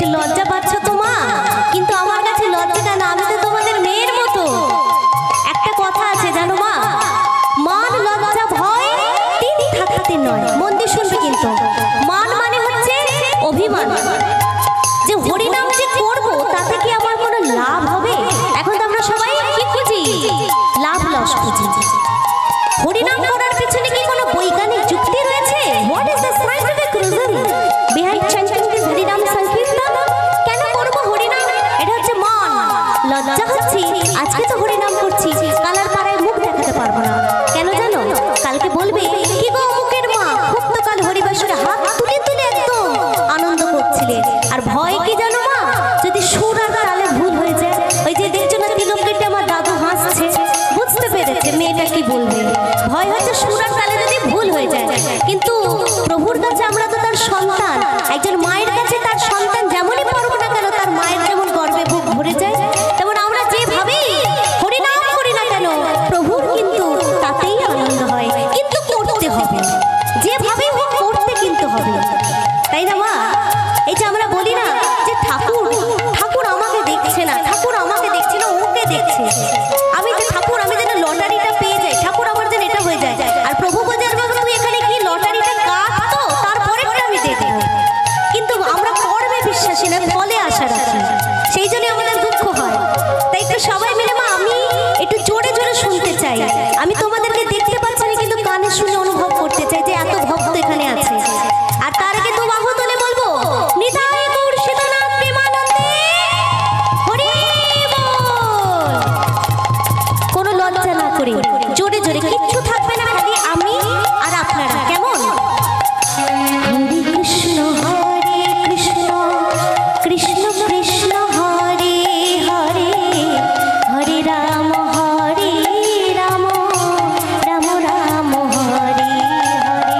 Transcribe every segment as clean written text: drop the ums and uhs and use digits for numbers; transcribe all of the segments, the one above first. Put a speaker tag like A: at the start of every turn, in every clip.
A: একটু লজ্জা পাচ্ছ তো মা, কিন্তু আমার কাছে লজ্জা কেন, আমি তো তোমাদের মেয়ের মতো। একটা কথা আছে জানো মা, মান লজ্জা ভয় তিন থাকাতে নয়। মন দিয়ে শুনবে কিন্তু। মান মানে হচ্ছে অভিমান, যে হরিনাম যে করবো তাতে কি আমার কোনো লাভ হবে? এখন তো আমরা সবাই কি খুঁজি? লাভ লস খুঁজি। হরিনাম করার পেছনে কি কোনো বৈজ্ঞানিক যুক্তি রয়েছে? What is the scientific reason behind chanting this হরিনাম সংকীর্তন? কেন করব হরিনাম? এটা হচ্ছে মান। লজ্জা হচ্ছে আজকে তো হরিনাম করছি, কাল আর পাড়ায় মুখ দেখাতে পারবো না। কেন জানো? কালকে বলবে কি গো অমুকের মা, খুব তো কাল হরিবাসরে হাত তুলে তুলে একদম আনন্দ করছিলে। আর ভয় কি জানো মা, যদি সুর আর তালে ভুল হয়ে যায়। ওই যে দেখছো না তিলক কেটে আমার দাদু হাসছে, বুঝতে পেরেছে মেয়েটা কি বলবে। ভয় হচ্ছে সুর আর তালে যদি ভুল হয়ে যায়। কিন্তু প্রভুর কাছে আমরা তো তার সন্তান। একজন মায়ের কাছে তার সন্তান যেমনই পারুক না কেন, তার মায়ের যেমন গর্বে বুক ভরে যায়, তেমন আমরা যেভাবেই হরিনাম করি না কেন প্রভুর কিন্তু তাতেই আনন্দ হয়। কিন্তু করতে হবে, যেভাবেই হোক করতে কিন্তু হবে, তাই না মা? এই যে আমরা বলি না যে ঠাকুর ঠাকুর আমাকে দেখছে না, ঠাকুর আমাকে দেখছে না, ওকে দেখছে। আমি যে ঠাকুর, আমি যেন লটারিটা পেয়ে যাই, ঠাকুর আমার যেন এটা হয়ে যায়। আর প্রভু বলে তুই এখানে কি লটারিটা কাট, তো তারপরেটা আমি দেখব। কিন্তু আমরা কর্মে বিশ্বাসী না, ফলে আশা রাখি, সেই জন্য আমাদের দুঃখ হয়। তাই একটু সবাই মিলে মা, আমি একটু জোরে জোরে শুনতে চাই। আমি তোমাদেরকে দেখতে পাচ্ছি না, কিন্তু কানে শুনে অনুভব করতে চাই যে এত ভক্ত এখানে আছে। আর তার আগে তো বাহু তুলে বলবো নিতাই গৌর সীতানাথ প্রেমানন্দে হরি বল। কোনো লজ্জা না করে জোরে জোরে, কিচ্ছু থাকবে না, খালি আমি আর আপনারা। কেমন? হরে কৃষ্ণ কৃষ্ণ কৃষ্ণ হরে হরে, হরে রাম রাম রাম হরে হরে।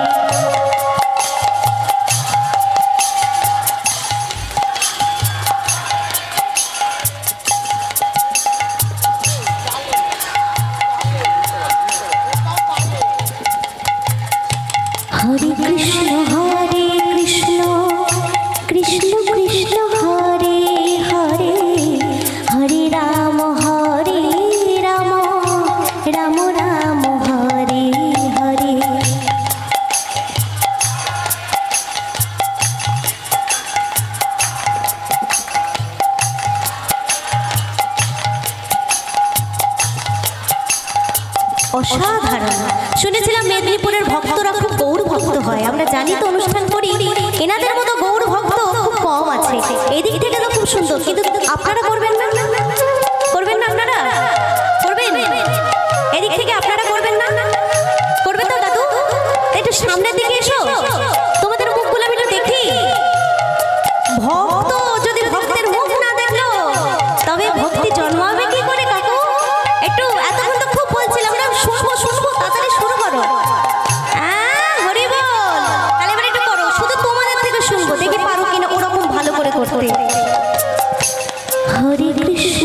A: হরে কৃষ্ণ কৃষ্ণ কৃষ্ণ হরে হরে, হরে রাম রাম রাম হরে হরে। অসাধারণ। শুনেছিলাম মেদিনীপুরের ভক্তরা খুব গৌর ভক্ত হয়। আমরা জানি তো অনুষ্ঠান করি, এনাদের মতো গৌর ভক্ত খুব কম আছে। এদিক থেকে তো খুব সুন্দর, কিন্তু আপনারা করবেন না? করবেন না আপনারা? করবেন? এদিক থেকে আপনারা করবেন না? করবেন তো দাদু? একটু সামনের দিকে এসো, তোমাদের মুখগুলো আমি একটু দেখি। ভক্ত যদি ভক্তের মুখ না দেখলো তবে ভক্তি জন্মাবে কি করে কাকু? একটু এতক্ষণ তো খুব বলছিলাম না, শুনবো শুনবো, তাড়াতাড়ি শুরু করো। হরি বল। তাহলে এবার একটু করো, শুধু তোমাদের থেকে শুনবো, দেখি পারো কিনা ওরকম ভালো করে করতে। হরে কৃষ্ণ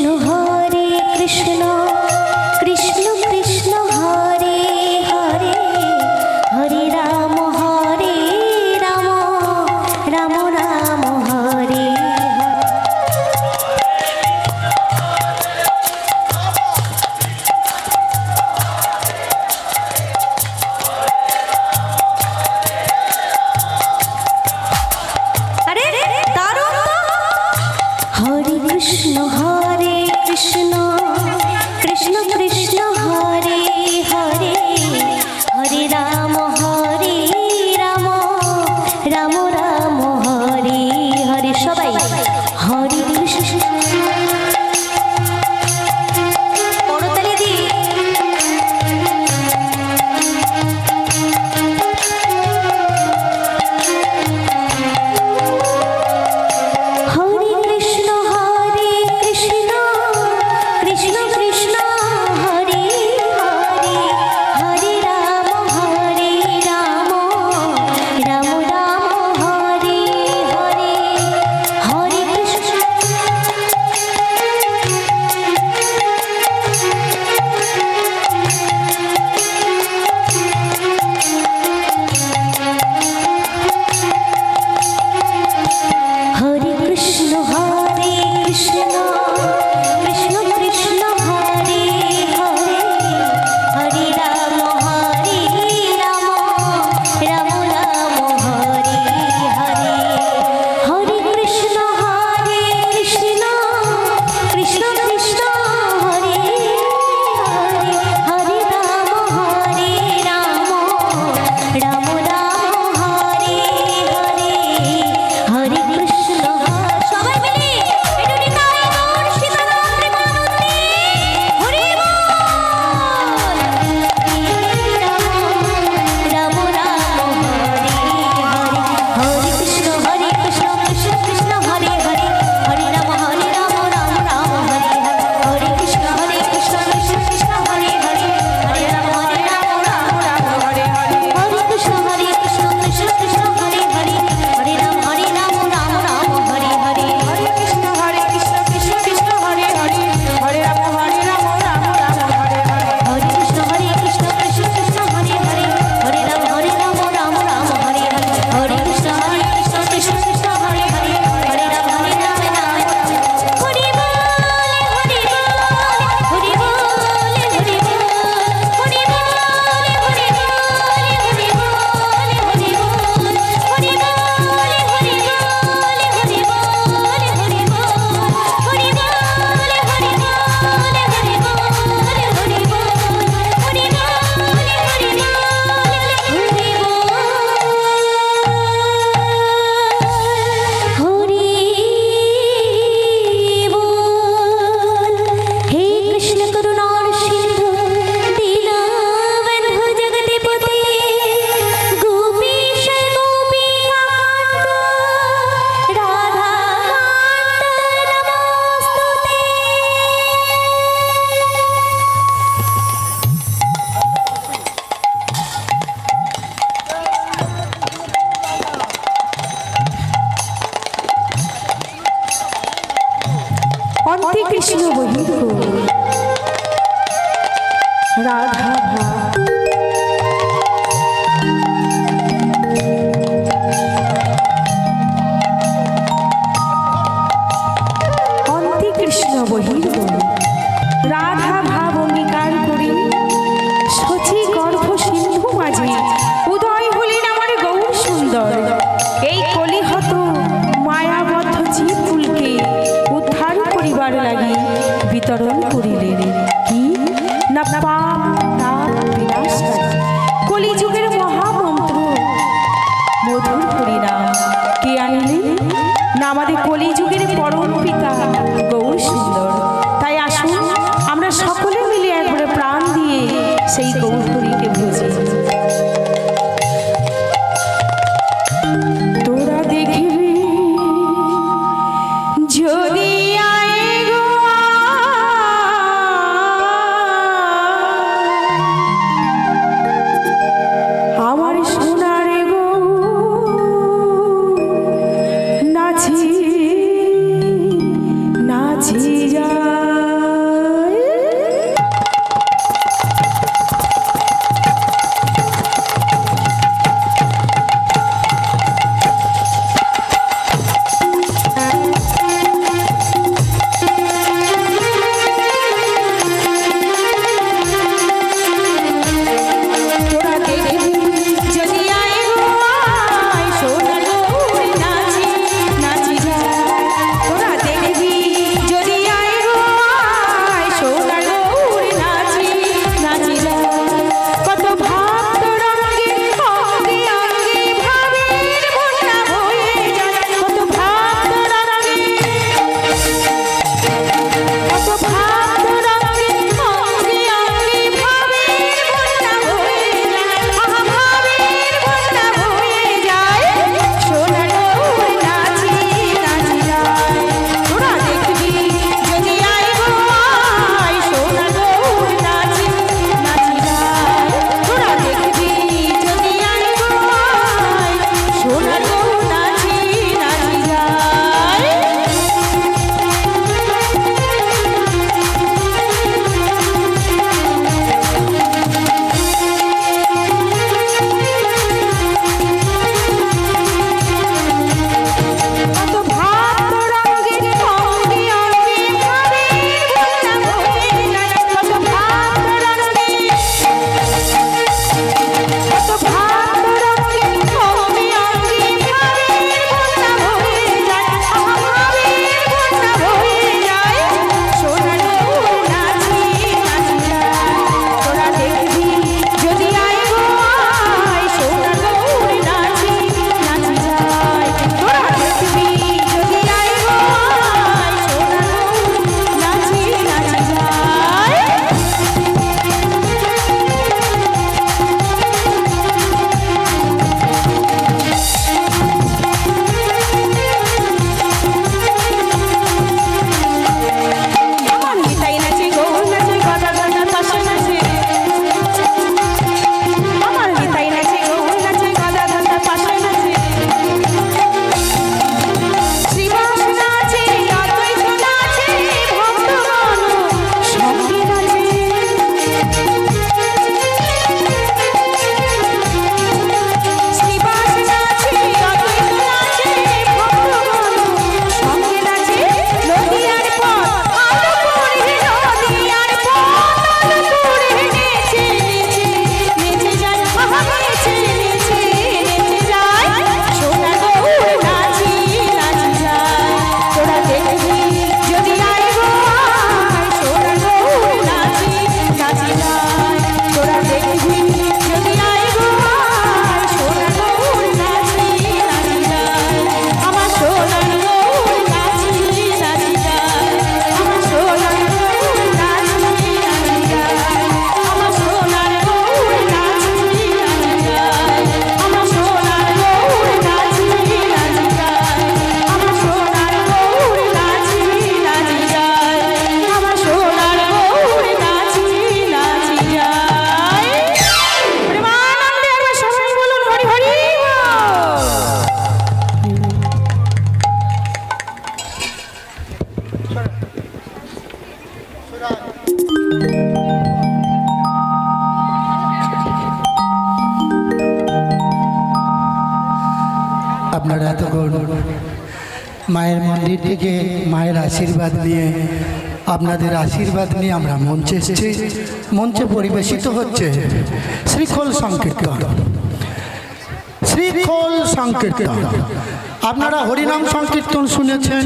B: রাধা ভাব। অন্তে কৃষ্ণ বহির্গণ রাধা ভাব অঙ্গীকার করি শচী গর্ভ সিন্ধু মাঝে উদয় হলেন আমার গৌর সুন্দর। এই কলিহত মায়াবদ্ধ জীবকুলকে উদ্ধার করিবার লাগি বিতরণ করিলেন কি না পাপ তাপ বিনাশকারী কলিযুগের মহামন্ত্র মধুর পরিণাম কে আনিলেন না আমাদের কলিযুগের পরম পিতা গৌর সুন্দর। তাই আসুন আমরা সকলে
C: আপনারা এতক্ষণ মায়ের মন্দির থেকে মায়ের আশীর্বাদ নিয়ে আপনাদের আশীর্বাদ নিয়ে আমরা মঞ্চে এসেছি। মঞ্চে পরিবেশিত হচ্ছে শ্রীখোল সংকীর্তন। শ্রীখোল সংকীর্তন আপনারা হরিনাম সংকীর্তন শুনেছেন,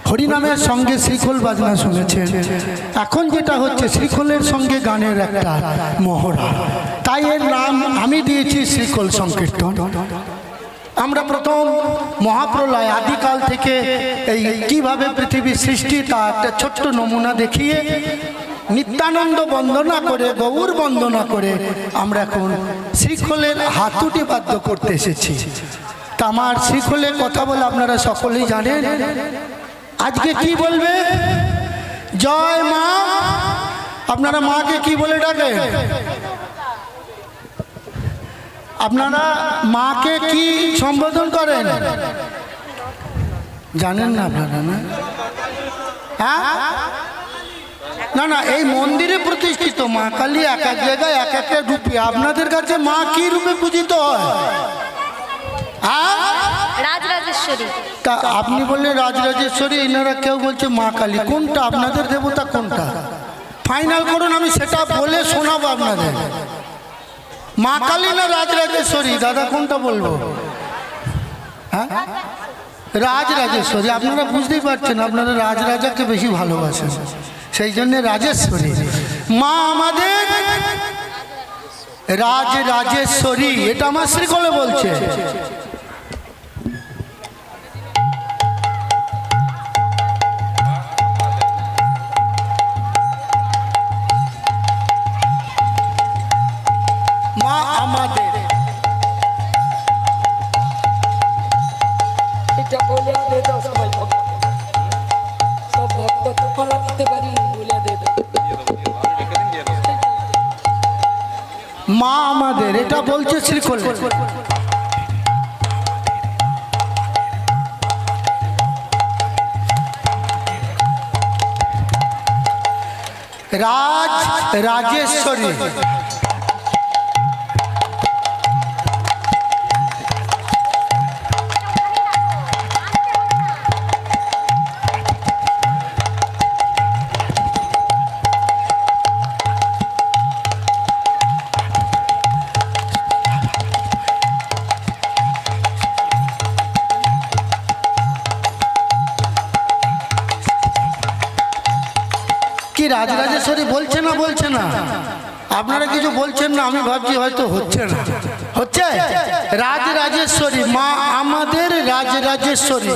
C: হরিনামের সঙ্গে শ্রীখোল বাজনা শুনেছেন। এখন যেটা হচ্ছে শ্রীখোলের সঙ্গে গানের একটা মহড়া, তাই এর নাম আমি দিয়েছি শ্রীখোল সংকীর্তন। আমরা প্রথম মহাপ্রলয় আদিকাল থেকে এই কিভাবে পৃথিবীর সৃষ্টি তা একটা ছোট্ট নমুনা দেখিয়ে নিত্যানন্দ বন্দনা করে, গৌর বন্দনা করে আমরা এখন শ্রীখোলের হাতুটি বাদ্য করতে এসেছি। তা আমার শ্রীখোলের কথা বলে আপনারা সকলেই জানেন। আজকে কি বলবে? জয় মা। আপনারা মাকে কি বলে ডাকেন? আপনারা মাকে কি সম্বোধন করেন জানেন না আপনারা? না হ্যাঁ, না না, এই মন্দিরে প্রতিষ্ঠিত মা কালী এক এক জায়গায় এক একটা রূপে। আপনাদের কাছে মা কি রূপে পূজিত হয়?
A: রাজরাজেশ্বরী।
C: তা আপনি বললেন রাজরাজেশ্বরী, এনারা কেউ বলছে মা কালী। কোনটা আপনাদের দেবতা কোনটা? ফাইনাল করুন, আমি সেটা বলে শোনাবো আপনাদের। মা কালী না রাজরাজেশ্বরী? দাদা কোনটা বলবো? হ্যাঁ, রাজরাজেশ্বরী। আপনারা বুঝতেই পারছেন, আপনারা রাজরাজাকে বেশি ভালোবাসেন, সেই জন্য রাজেশ্বরী। মা আমাদের রাজরাজেশ্বরী, এটা আমার শ্রীকোলে বলছে। মা আমাদের
D: এটা বলে দে দাও সবাই, সব ভক্ত তো ফলা দিতে পারি, বলে দে দাও।
C: মা আমাদের, এটা বলছে শ্রীকোল। রাজেশ্বরী। কি রাজরাজেশ্বরী বলছে না? বলছে না? আপনারা কিছু বলছেন না, আমি ভাবছি হয়তো হচ্ছে না। হচ্ছে রাজরাজেশ্বরী, মা আমাদের রাজরাজেশ্বরী।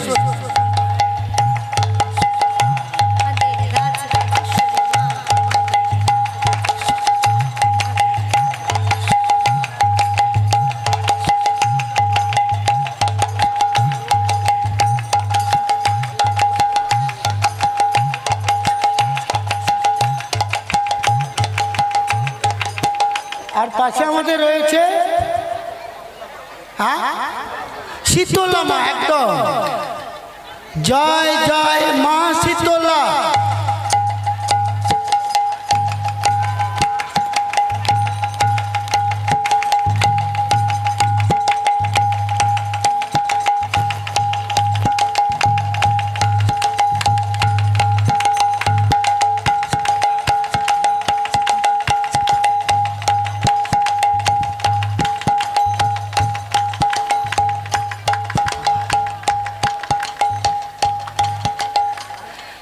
C: আর পাশে আমাদের রয়েছে শীতলা মা। একদম জয় জয় মা শীতলা।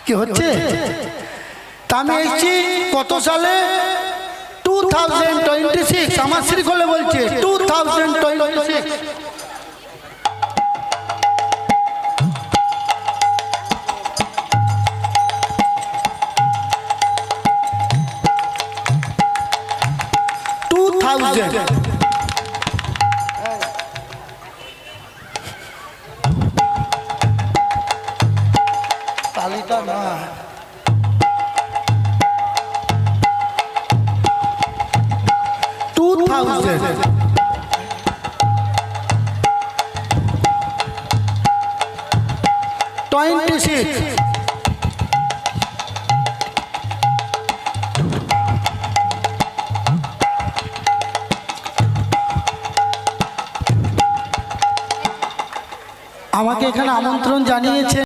C: কি হচ্ছে? তা আমি এসেছি কত সালে? 2026। আমার শ্রীকোলে বলছে 2026। তালিকা না, 2026। আমাকে এখানে আমন্ত্রণ জানিয়েছে